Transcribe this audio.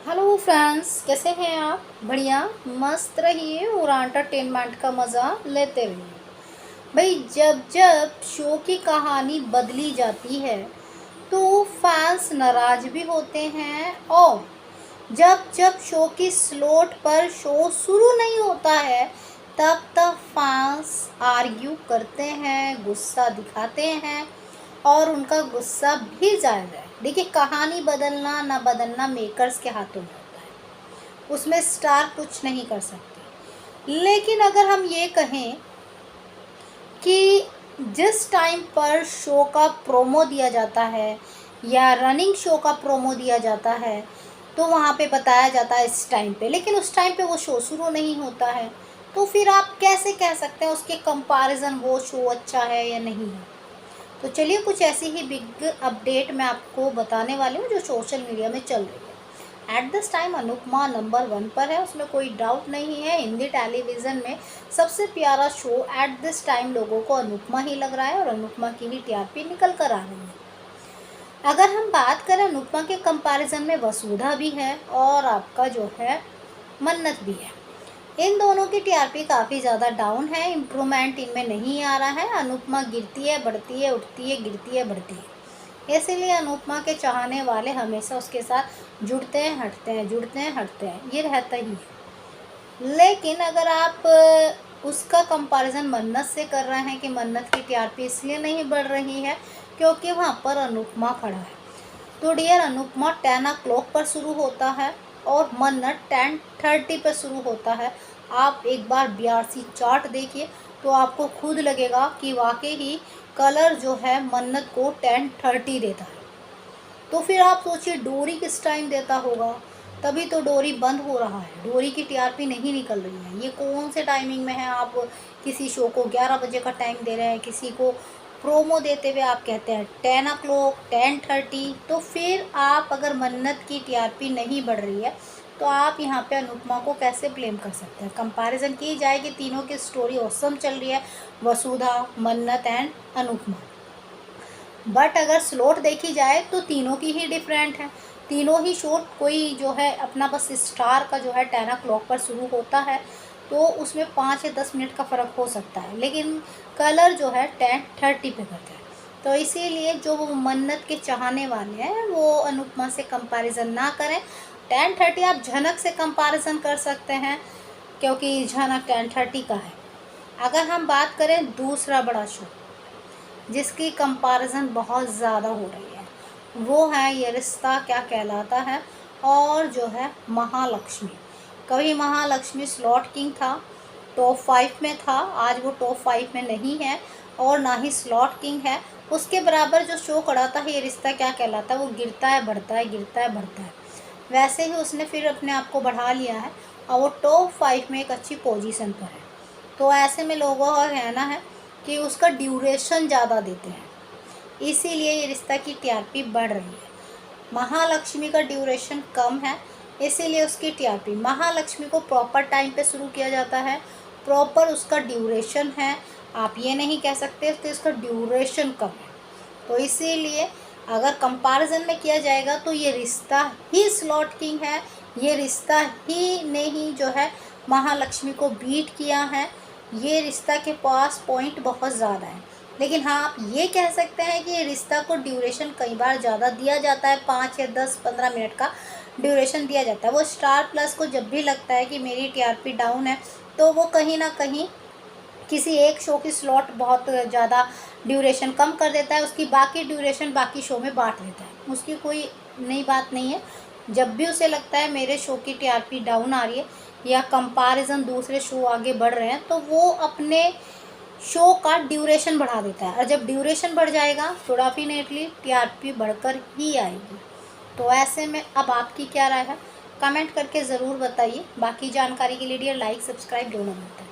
Hello friends, कैसे हैं आप? बढ़िया मस्त रहिए और एंटरटेनमेंट का मज़ा लेते रहिए। भाई, जब जब शो की कहानी बदली जाती है तो फैंस नाराज भी होते हैं, और जब जब शो की स्लॉट पर शो शुरू नहीं होता है तब तब फैंस आर्ग्यू करते हैं, गुस्सा दिखाते हैं। और उनका गुस्सा भी जायज़ है। देखिए, कहानी बदलना ना बदलना मेकर्स के हाथों में होता है, उसमें स्टार कुछ नहीं कर सकते। लेकिन अगर हम ये कहें कि जिस टाइम पर शो का प्रोमो दिया जाता है या रनिंग शो का प्रोमो दिया जाता है तो वहाँ पे बताया जाता है इस टाइम पे, लेकिन उस टाइम पे वो शो शुरू नहीं होता है, तो फिर आप कैसे कह सकते हैं उसके कंपैरिजन वो शो अच्छा है या नहीं है? तो चलिए, कुछ ऐसी ही बिग अपडेट मैं आपको बताने वाली हूँ जो सोशल मीडिया में चल रही है। At this time Anupama number 1 पर है, उसमें कोई डाउट नहीं है। हिंदी टेलीविज़न में सबसे प्यारा शो एट दिस टाइम लोगों को अनुपमा ही लग रहा है, और अनुपमा की ही टीआरपी निकल कर आ रही है। अगर हम बात करें अनुपमा के कंपैरिजन में वसुधा भी है और आपका जो है मन्नत भी है। इन दोनों की टीआरपी काफ़ी ज़्यादा डाउन है, इम्प्रूवमेंट इनमें नहीं आ रहा है। अनुपमा गिरती है, बढ़ती है, उठती है, गिरती है, बढ़ती है। इसीलिए अनुपमा के चाहने वाले हमेशा उसके साथ जुड़ते हैं, हटते हैं, जुड़ते हैं, हटते हैं, ये रहता ही है। लेकिन अगर आप उसका कंपैरिजन मन्नत से कर रहे हैं कि मन्नत की टीआरपी इसलिए नहीं बढ़ रही है क्योंकि वहाँ पर अनुपमा खड़ा है, तो डियर, अनुपमा 10 o'clock पर शुरू होता है और मन्नत 10:30 पर शुरू होता है। आप एक बार बीआरसी चार्ट देखिए तो आपको खुद लगेगा कि वाकई ही कलर जो है मन्नत को 10:30 देता है। तो फिर आप सोचिए डोरी किस टाइम देता होगा? तभी तो डोरी बंद हो रहा है, डोरी की टीआरपी नहीं निकल रही है। ये कौन से टाइमिंग में है? आप किसी शो को 11 बजे का टाइम दे रहे हैं, किसी को प्रोमो देते हुए आप कहते हैं 10 o'clock, 10:30। तो फिर आप अगर मन्नत की टीआरपी नहीं बढ़ रही है तो आप यहाँ पे अनुपमा को कैसे ब्लेम कर सकते हैं? कंपैरिजन की जाए कि तीनों की स्टोरी ऑसम चल रही है, वसुधा, मन्नत एंड अनुपमा। बट अगर स्लॉट देखी जाए तो तीनों की ही डिफरेंट है। तीनों ही शो कोई जो है अपना बस स्टार का जो है 10 o'clock पर शुरू होता है तो उसमें 5 या 10 मिनट का फ़र्क हो सकता है, लेकिन कलर जो है 10:30 पे करता है। तो इसीलिए जो वो मन्नत के चाहने वाले हैं वो अनुपमा से कंपैरिजन ना करें। 10:30 आप झनक से कंपैरिजन कर सकते हैं क्योंकि झनक 10:30 का है। अगर हम बात करें दूसरा बड़ा शो जिसकी कंपैरिजन बहुत ज़्यादा हो रही है, वो है ये रिश्ता क्या कहलाता है, और जो है महालक्ष्मी। कभी महालक्ष्मी स्लॉट किंग था, टॉप 5 में था, आज वो टॉप 5 में नहीं है और ना ही स्लॉट किंग है। उसके बराबर जो शो कराता है ये रिश्ता क्या कहलाता है, वो गिरता है, बढ़ता है, गिरता है, बढ़ता है। वैसे ही उसने फिर अपने आप को बढ़ा लिया है और वो टॉप 5 में एक अच्छी पोजीशन पर है। तो ऐसे में लोगों का कहना है कि उसका ड्यूरेशन ज़्यादा देते हैं, इसीलिए ये रिश्ता की टीआरपी बढ़ रही है। महालक्ष्मी का ड्यूरेशन कम है, इसीलिए उसकी टीआरपी, महालक्ष्मी को प्रॉपर टाइम पे शुरू किया जाता है, प्रॉपर उसका ड्यूरेशन है। आप ये नहीं कह सकते कि उसका ड्यूरेशन कम है। तो इसीलिए अगर कंपैरिजन में किया जाएगा तो ये रिश्ता ही स्लॉट किंग है, ये रिश्ता ही ने ही जो है महालक्ष्मी को बीट किया है। ये रिश्ता के पास पॉइंट बहुत ज़्यादा है। लेकिन हाँ, आप ये कह सकते हैं कि ये रिश्ता को ड्यूरेशन कई बार ज़्यादा दिया जाता है, 5 या 10-15 मिनट का ड्यूरेशन दिया जाता है। वो स्टार प्लस को जब भी लगता है कि मेरी टीआरपी डाउन है तो वो कहीं ना कहीं किसी एक शो की स्लॉट बहुत ज़्यादा ड्यूरेशन कम कर देता है, उसकी बाकी ड्यूरेशन बाकी शो में बांट देता है। उसकी कोई नई बात नहीं है। जब भी उसे लगता है मेरे शो की टीआरपी डाउन आ रही है या कंपैरिजन दूसरे शो आगे बढ़ रहे हैं तो वो अपने शो का ड्यूरेशन बढ़ा देता है, और जब ड्यूरेशन बढ़ जाएगा तो डेफिनेटली टीआरपी बढ़कर ही आएगी। तो ऐसे में अब आपकी क्या राय है? कमेंट करके ज़रूर बताइए। बाकी जानकारी के लिए डियर लाइक सब्सक्राइब दोनों मिलते हैं।